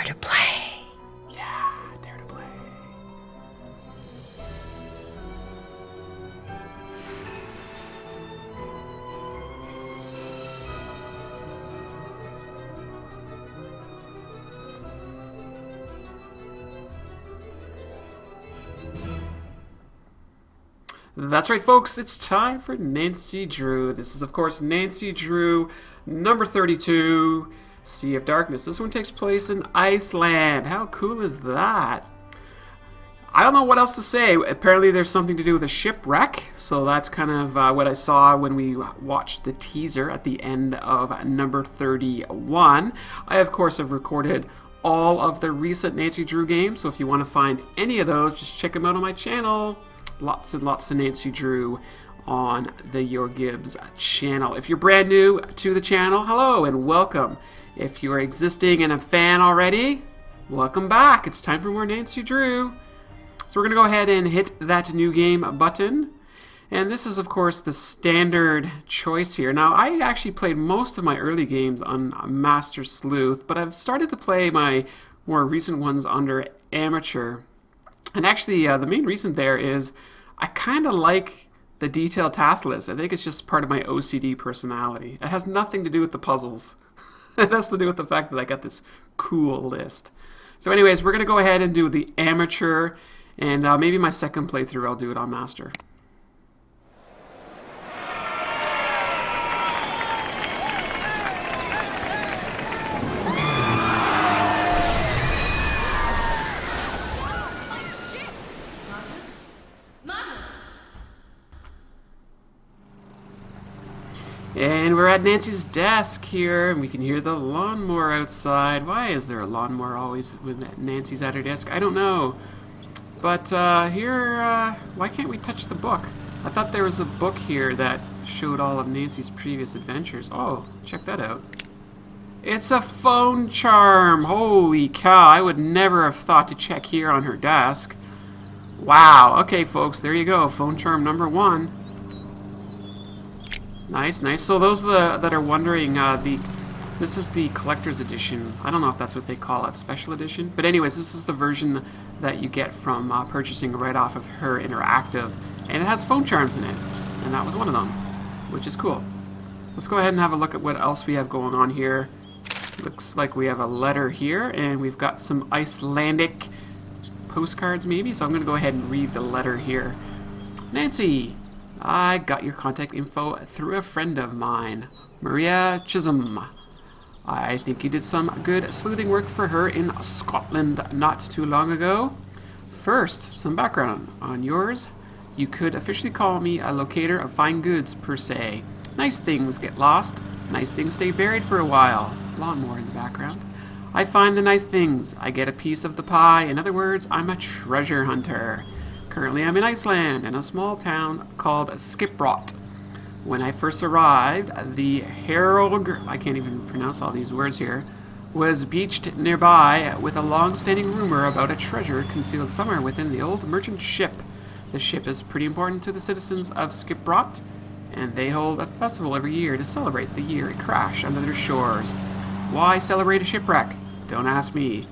to play. Yeah, dare to play. That's right, folks. It's time for Nancy Drew. This is, of course, Nancy Drew, number 32, Sea of Darkness. This one takes place in Iceland. How cool is that? I don't know what else to say. Apparently there's something to do with a shipwreck, so that's kind of what I saw when we watched the teaser at the end of number 31. I, of course, have recorded all of the recent Nancy Drew games, so if you want to find any of those, just check them out on my channel. Lots and lots of Nancy Drew on the YourGibs channel. If you're brand new to the channel, hello and welcome. If you're existing and a fan already, welcome back. It's time for more Nancy Drew. So we're going to go ahead and hit that new game button. And this is, of course, the standard choice here. Now, I actually played most of my early games on Master Sleuth, but I've started to play my more recent ones under Amateur. And actually, the main reason there is I kind of like the detailed task list. I think it's just part of my OCD personality. It has nothing to do with the puzzles. It has to do with the fact that I got this cool list. So anyways, we're going to go ahead and do the Amateur, and maybe my second playthrough I'll do it on Master. And we're at Nancy's desk here, and we can hear the lawnmower outside. Why is there a lawnmower always when Nancy's at her desk? I don't know. But here, why can't we touch the book? I thought there was a book here that showed all of Nancy's previous adventures. Oh, check that out. It's a phone charm! Holy cow, I would never have thought to check here on her desk. Wow, okay folks, there you go, phone charm number 1. Nice, nice. So those that are wondering, this is the collector's edition. I don't know if that's what they call it, special edition. But anyways, this is the version that you get from purchasing right off of her Interactive. And it has phone charms in it. And that was one of them, which is cool. Let's go ahead and have a look at what else we have going on here. Looks like we have a letter here, and we've got some Icelandic postcards maybe. So I'm going to go ahead and read the letter here. Nancy, I got your contact info through a friend of mine, Maria Chisholm. I think you did some good sleuthing work for her in Scotland not too long ago. First, some background on yours. You could officially call me a locator of fine goods, per se. Nice things get lost. Nice things stay buried for a while. Lawnmower in the background. I find the nice things. I get a piece of the pie. In other words, I'm a treasure hunter. Currently, I'm in Iceland, in a small town called Skipbrot. When I first arrived, the Heerlijkheid, I can't even pronounce all these words here, was beached nearby with a long-standing rumor about a treasure concealed somewhere within the old merchant ship. The ship is pretty important to the citizens of Skipbrot, and they hold a festival every year to celebrate the year it crashed under their shores. Why celebrate a shipwreck? Don't ask me.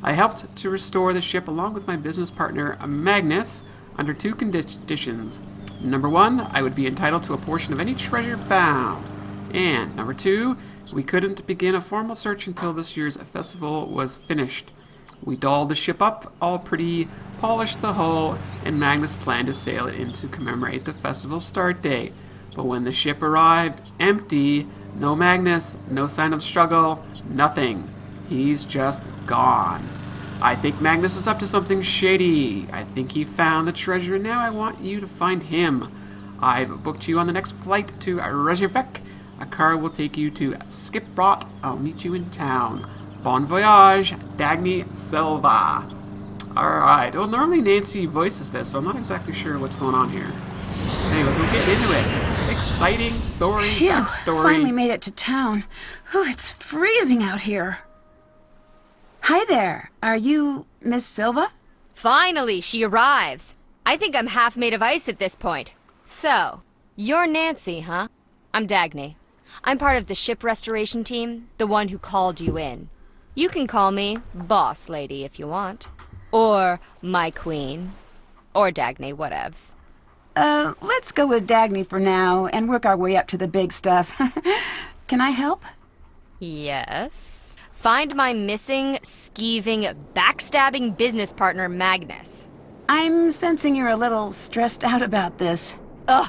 I helped to restore the ship along with my business partner, Magnus, under 2 conditions. Number 1, I would be entitled to a portion of any treasure found. And number 2, we couldn't begin a formal search until this year's festival was finished. We dolled the ship up, all pretty, polished the hull, and Magnus planned to sail it in to commemorate the festival start date. But when the ship arrived, empty, no Magnus, no sign of struggle, nothing. He's just gone. I think Magnus is up to something shady. I think he found the treasure, and now I want you to find him. I've booked you on the next flight to Reykjavik. A car will take you to Skipbrot. I'll meet you in town. Bon voyage, Dagny Silva. Alright, well normally Nancy voices this, so I'm not exactly sure what's going on here. Anyways, we'll get into it. Exciting story, Phew, story. finally made it to town. Ooh, it's freezing out here. Hi there. Are you Miss Silva? Finally, she arrives. I think I'm half made of ice at this point. So, you're Nancy, huh? I'm Dagny. I'm part of the ship restoration team, the one who called you in. You can call me Boss Lady if you want. Or my Queen. Or Dagny, whatevs. Let's go with Dagny for now and work our way up to the big stuff. Can I help? Yes. Find my missing, skeeving, backstabbing business partner, Magnus. I'm sensing you're a little stressed out about this. Ugh!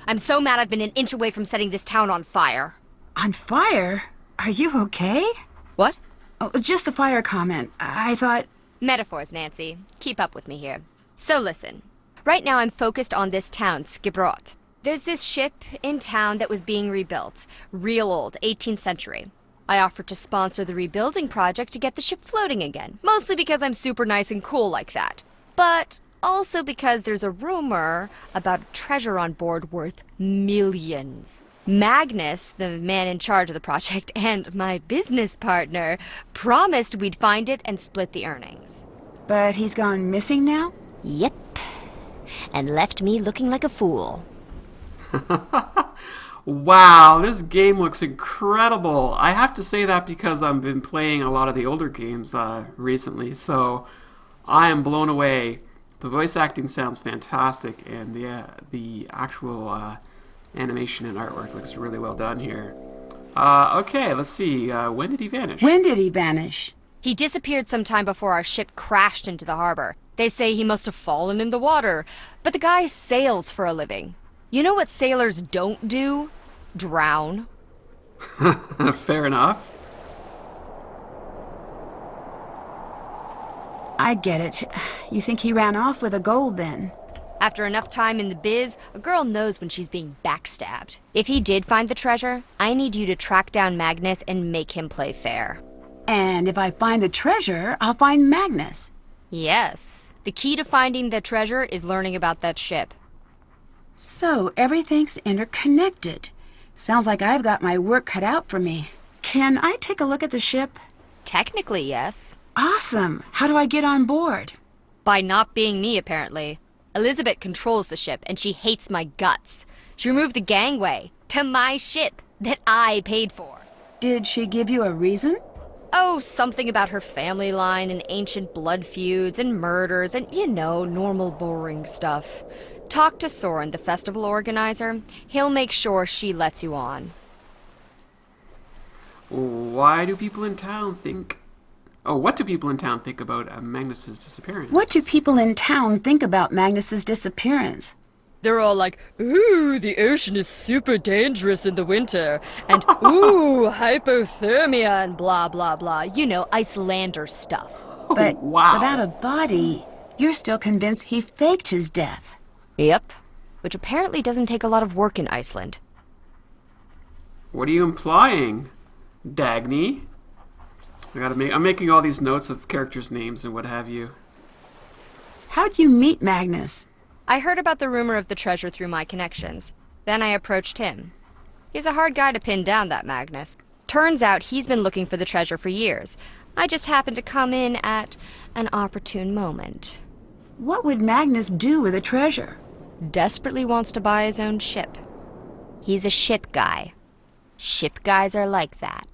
I'm so mad I've been an inch away from setting this town on fire. On fire? Are you okay? What? Oh, just a fire comment. I thought... Metaphors, Nancy. Keep up with me here. So listen. Right now I'm focused on this town, Skibrot. There's this ship in town that was being rebuilt. Real old, 18th century. I offered to sponsor the rebuilding project to get the ship floating again. Mostly because I'm super nice and cool like that. But also because there's a rumor about a treasure on board worth millions. Magnus, the man in charge of the project, and my business partner promised we'd find it and split the earnings. But he's gone missing now? Yep. And left me looking like a fool. Wow, this game looks incredible. I have to say that because I've been playing a lot of the older games recently, so I am blown away. The voice acting sounds fantastic, and the actual animation and artwork looks really well done here. Okay, let's see. When did he vanish? When did he vanish? He disappeared sometime before our ship crashed into the harbor. They say he must have fallen in the water, but the guy sails for a living. You know what sailors don't do? Drown. Fair enough. I get it. You think he ran off with the gold then? After enough time in the biz, a girl knows when she's being backstabbed. If he did find the treasure, I need you to track down Magnus and make him play fair. And if I find the treasure, I'll find Magnus. Yes. The key to finding the treasure is learning about that ship. So everything's interconnected. Sounds like I've got my work cut out for me. Can I take a look at the ship? Technically, yes. Awesome. How do I get on board? By not being me, apparently. Elizabeth controls the ship, and she hates my guts. She removed the gangway to my ship that I paid for. Did she give you a reason? Oh, something about her family line and ancient blood feuds and murders and, you know, normal boring stuff. Talk to Soren, the festival organizer. He'll make sure she lets you on. Why do people in town think... Oh, what do people in town think about Magnus's disappearance? What do people in town think about Magnus's disappearance? They're all like, ooh, the ocean is super dangerous in the winter. And, ooh, hypothermia and blah, blah, blah. You know, Icelander stuff. But wow. without a body, you're still convinced he faked his death. Yep. Which apparently doesn't take a lot of work in Iceland. What are you implying, Dagny? I'm making all these notes of characters' names and what have you. How'd you meet Magnus? I heard about the rumor of the treasure through my connections. Then I approached him. He's a hard guy to pin down, that Magnus. Turns out he's been looking for the treasure for years. I just happened to come in at an opportune moment. What would Magnus do with the treasure? Desperately wants to buy his own ship. He's a ship guy. Ship guys are like that.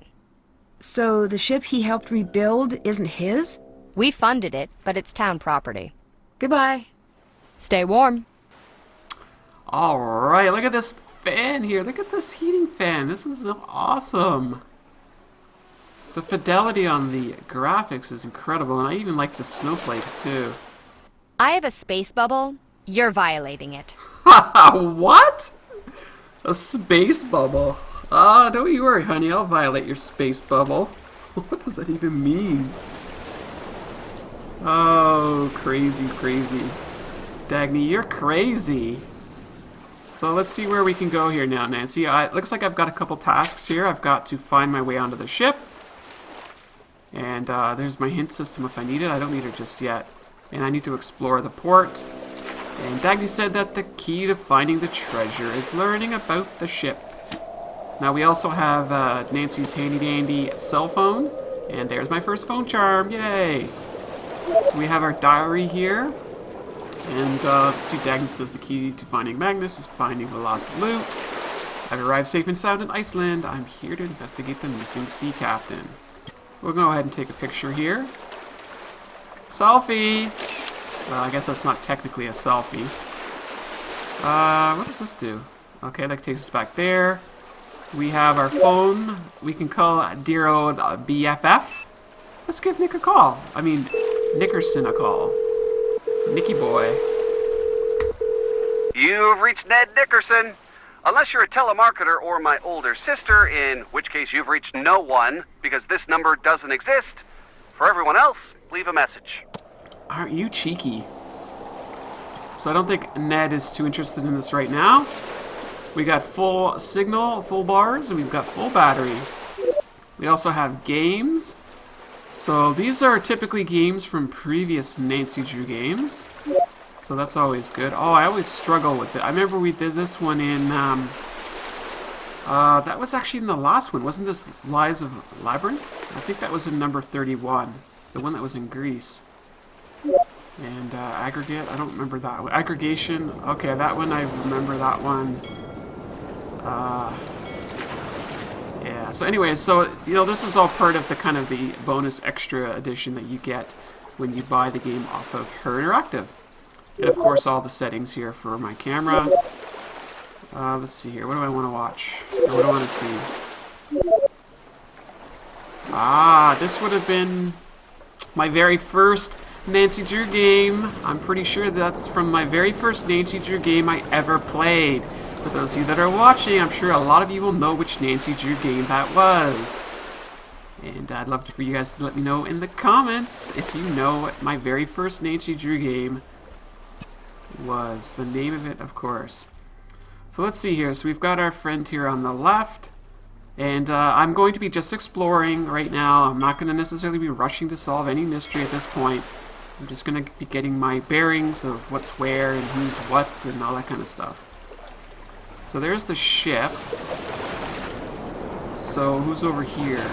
So the ship he helped rebuild isn't his? We funded it, but it's town property. Goodbye. Stay warm. Alright, look at this fan here. Look at this heating fan. This is awesome. The fidelity on the graphics is incredible, and I even like the snowflakes too. I have a space bubble. You're violating it. What? A space bubble? Don't you worry, honey. I'll violate your space bubble. What does that even mean? Oh, crazy, crazy. Dagny, you're crazy. So let's see where we can go here now, Nancy. It looks like I've got a couple tasks here. I've got to find my way onto the ship. And there's my hint system if I need it. I don't need it just yet. And I need to explore the port. And Dagny said that the key to finding the treasure is learning about the ship. Now we also have Nancy's handy-dandy cell phone. And there's my first phone charm. Yay! So we have our diary here. And let's see, Dagny says the key to finding Magnus is finding the lost loot. I've arrived safe and sound in Iceland. I'm here to investigate the missing sea captain. We'll go ahead and take a picture here. Selfie! Well, I guess that's not technically a selfie. What does this do? Okay, that takes us back there. We have our phone. We can call dear old BFF. Let's give Nick a call. I mean, Nickerson a call. Nicky boy. You've reached Ned Nickerson. Unless you're a telemarketer or my older sister, in which case you've reached no one, because this number doesn't exist. For everyone else, leave a message. Aren't you cheeky? So I don't think Ned is too interested in this right now. We got full signal, full bars, and we've got full battery. We also have games. So these are typically games from previous Nancy Drew games. So that's always good. Oh, I always struggle with it. I remember we did this one in, that was actually in the last one. Wasn't this Lies of Labyrinth? I think that was in number 31. The one that was in Greece. And aggregate, I don't remember that one. Aggregation, okay, that one, I remember that one. Yeah, so anyways, so, you know, this is all part of the kind of the bonus extra edition that you get when you buy the game off of Her Interactive. And of course, all the settings here for my camera. Let's see here, what do I want to watch? Or what do I want to see? Ah, this would have been my very first Nancy Drew game. I'm pretty sure that's from my very first Nancy Drew game I ever played. For those of you that are watching, I'm sure a lot of you will know which Nancy Drew game that was. And I'd love for you guys to let me know in the comments if you know what my very first Nancy Drew game was. The name of it, of course. So let's see here. So we've got our friend here on the left. And I'm going to be just exploring right now. I'm not going to necessarily be rushing to solve any mystery at this point. I'm just going to be getting my bearings of what's where and who's what and all that kind of stuff. So there's the ship. So who's over here?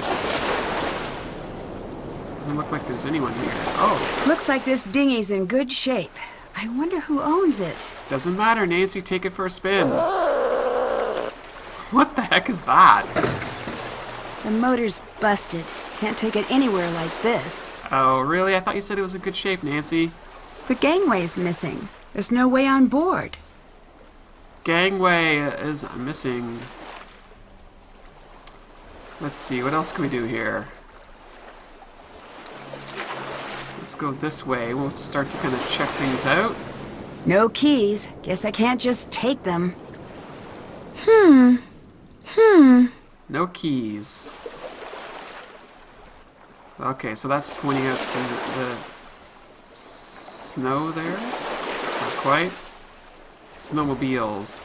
Doesn't look like there's anyone here. Oh. Looks like this dinghy's in good shape. I wonder who owns it. Doesn't matter, Nancy. Take it for a spin. What the heck is that? The motor's busted. Can't take it anywhere like this. Oh, really? I thought you said it was in good shape, Nancy. The gangway's missing. There's no way on board. Gangway is missing. Let's see, what else can we do here? Let's go this way. We'll start to kind of check things out. No keys. Guess I can't just take them. No keys. Okay, so that's pointing out to the snow there. Not quite. Snowmobiles.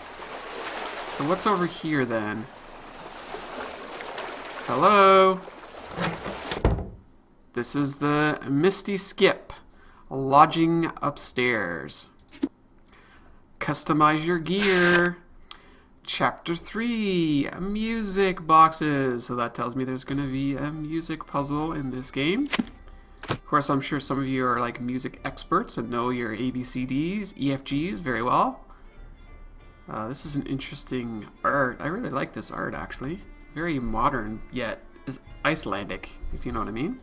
So what's over here then? Hello? This is the Misty Skip, lodging upstairs. Customize your gear. Chapter 3, music boxes. So that tells me there's going to be a music puzzle in this game. Of course, I'm sure some of you are like music experts and know your ABCDs, EFGs very well. This is an interesting art. I really like this art, actually. Very modern, yet Icelandic, if you know what I mean.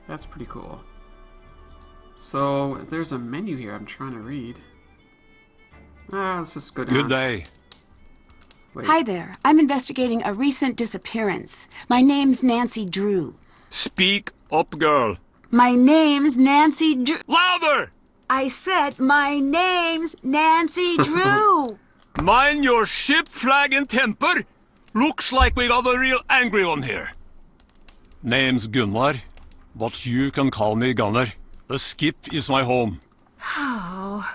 That's pretty cool. So, there's a menu here I'm trying to read. Let's just go down. Good day. Wait. Hi there. I'm investigating a recent disappearance. My name's Nancy Drew. Speak up, girl. My name's Nancy Drew. Louder! I said my name's Nancy Drew. Mind your ship, flag, and temper. Looks like we got a real angry one here. Name's Gunnar, but you can call me Gunnar. The skip is my home. Oh.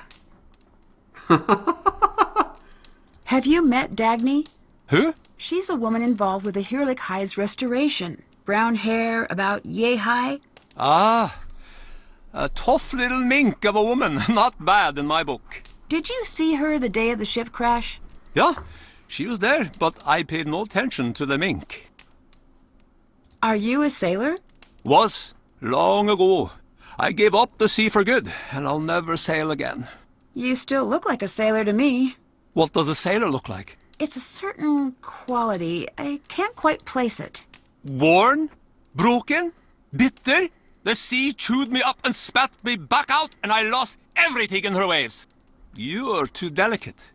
Have you met Dagny? Who? She's the woman involved with the Heerlijkheid's restoration. Brown hair, about yay high. Ah, a tough little mink of a woman. Not bad in my book. Did you see her the day of the ship crash? Yeah, she was there, but I paid no attention to the mink. Are you a sailor? Was, long ago. I gave up the sea for good, and I'll never sail again. You still look like a sailor to me. What does a sailor look like? It's a certain quality. I can't quite place it. Worn? Broken? Bitter? The sea chewed me up and spat me back out, and I lost everything in her waves. You're too delicate.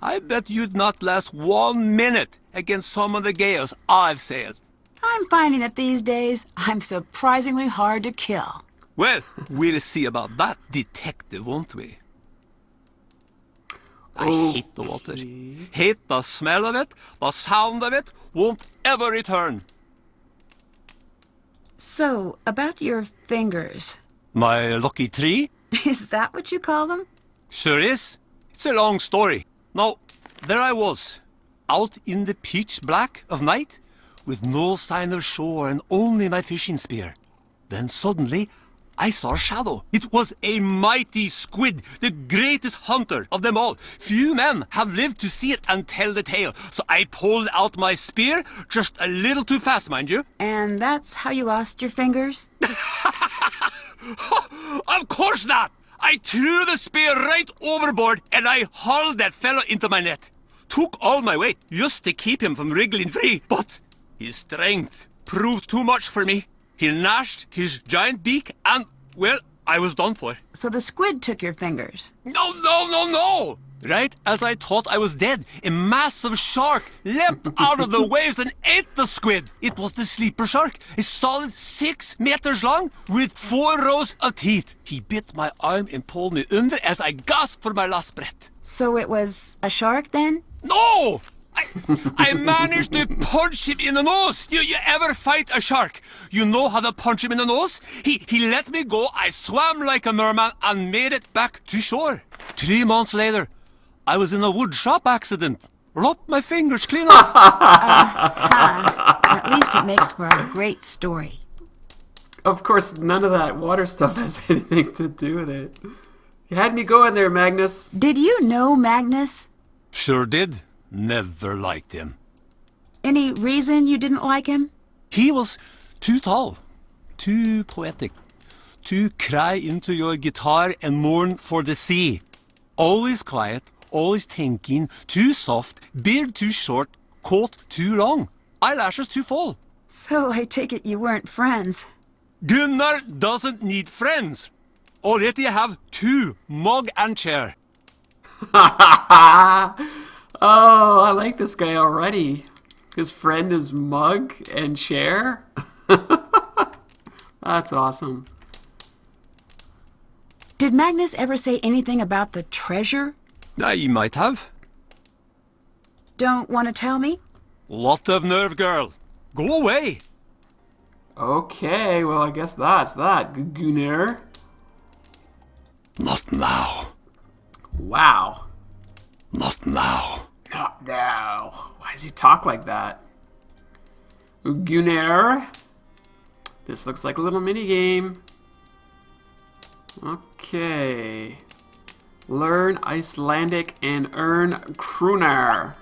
I bet you'd not last 1 minute against some of the gales I've sailed. I'm finding that these days, I'm surprisingly hard to kill. Well, we'll see about that, detective, won't we? I hate the water. Hate the smell of it, the sound of it, won't ever return. So, about your fingers. My lucky tree? Is that what you call them? Sure is. It's a long story. Now, there I was, out in the pitch black of night, with no sign of shore and only my fishing spear. Then suddenly, I saw a shadow. It was a mighty squid, the greatest hunter of them all. Few men have lived to see it and tell the tale. So I pulled out my spear, just a little too fast, mind you. And that's how you lost your fingers? Of course not! I threw the spear right overboard and I hauled that fellow into my net. Took all my weight just to keep him from wriggling free. But his strength proved too much for me. He gnashed his giant beak and, well, I was done for. So the squid took your fingers? No! Right as I thought I was dead, a massive shark leapt out of the waves and ate the squid. It was the sleeper shark, a solid 6 meters long with 4 rows of teeth. He bit my arm and pulled me under as I gasped for my last breath. So it was a shark then? No! I managed to punch him in the nose. You ever fight a shark? You know how to punch him in the nose? He let me go. I swam like a merman and made it back to shore. 3 months later, I was in a wood shop accident. Lopped my fingers clean off. At least it makes for a great story. Of course, none of that water stuff has anything to do with it. You had me going there, Magnus. Did you know Magnus? Sure did. Never liked him. Any reason you didn't like him? He was too tall, too poetic, to cry into your guitar and mourn for the sea. Always quiet, always thinking, too soft, beard too short, coat too long, eyelashes too full. So I take it you weren't friends. Gunnar doesn't need friends. Already have 2, mug and chair. Oh, I like this guy already. His friend is mug and chair. That's awesome. Did Magnus ever say anything about the treasure? He might have. Don't want to tell me? Lot of nerve, girl. Go away. Okay, well, I guess that's that, Gunnar. Not now. Wow. Not now. Not now. Why does he talk like that? Gunnar. This looks like a little mini game. Okay. Learn Icelandic and earn kroner.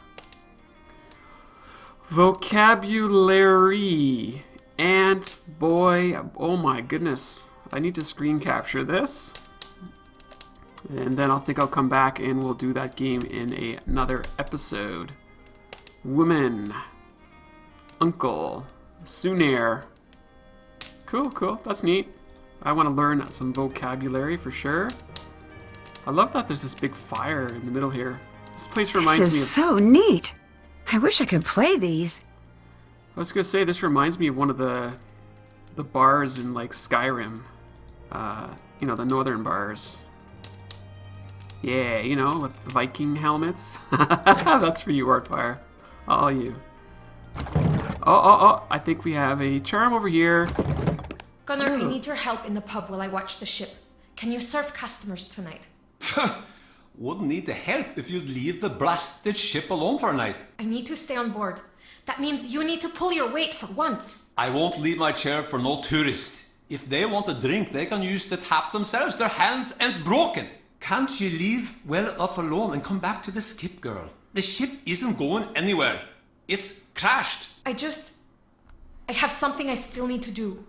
Vocabulary. And boy, oh my goodness. I need to screen capture this. And then I think I'll come back and we'll do that game in another episode. Woman. Uncle. Sunir. Cool. That's neat. I want to learn some vocabulary for sure. I love that there's this big fire in the middle here. This place reminds me of... This is so neat. I wish I could play these. I was going to say, this reminds me of one of the bars in, like, Skyrim. You know, the northern bars. Yeah, you know, with the Viking helmets. That's for you, Artfire. All you. Oh, I think we have a charm over here. Gunnar, I need your help in the pub while I watch the ship. Can you serve customers tonight? Wouldn't need the help if you'd leave the blasted ship alone for a night. I need to stay on board. That means you need to pull your weight for once. I won't leave my chair for no tourist. If they want a drink, they can use the tap themselves. Their hands ain't broken. Can't you leave well enough alone and come back to the skip, girl? The ship isn't going anywhere. It's crashed. I have something I still need to do.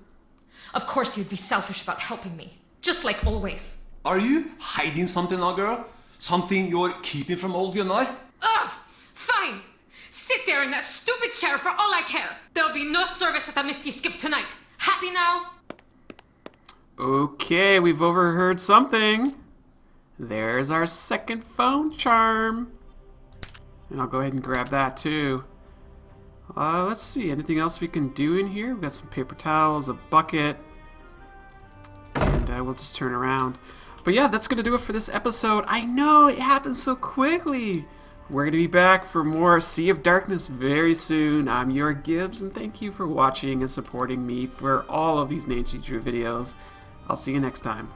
Of course you'd be selfish about helping me. Just like always. Are you hiding something now, girl? Something you're keeping from old Gunnar? Ugh! Fine! Sit there in that stupid chair for all I care. There'll be no service at the Misty Skip tonight. Happy now? Okay, we've overheard something. There's our second phone charm. And I'll go ahead and grab that too. Let's see, anything else we can do in here? We've got some paper towels, a bucket, and we'll just turn around. But yeah, that's going to do it for this episode. I know, it happened so quickly. We're going to be back for more Sea of Darkness very soon. I'm YourGibs, and thank you for watching and supporting me for all of these Name Teacher videos. I'll see you next time.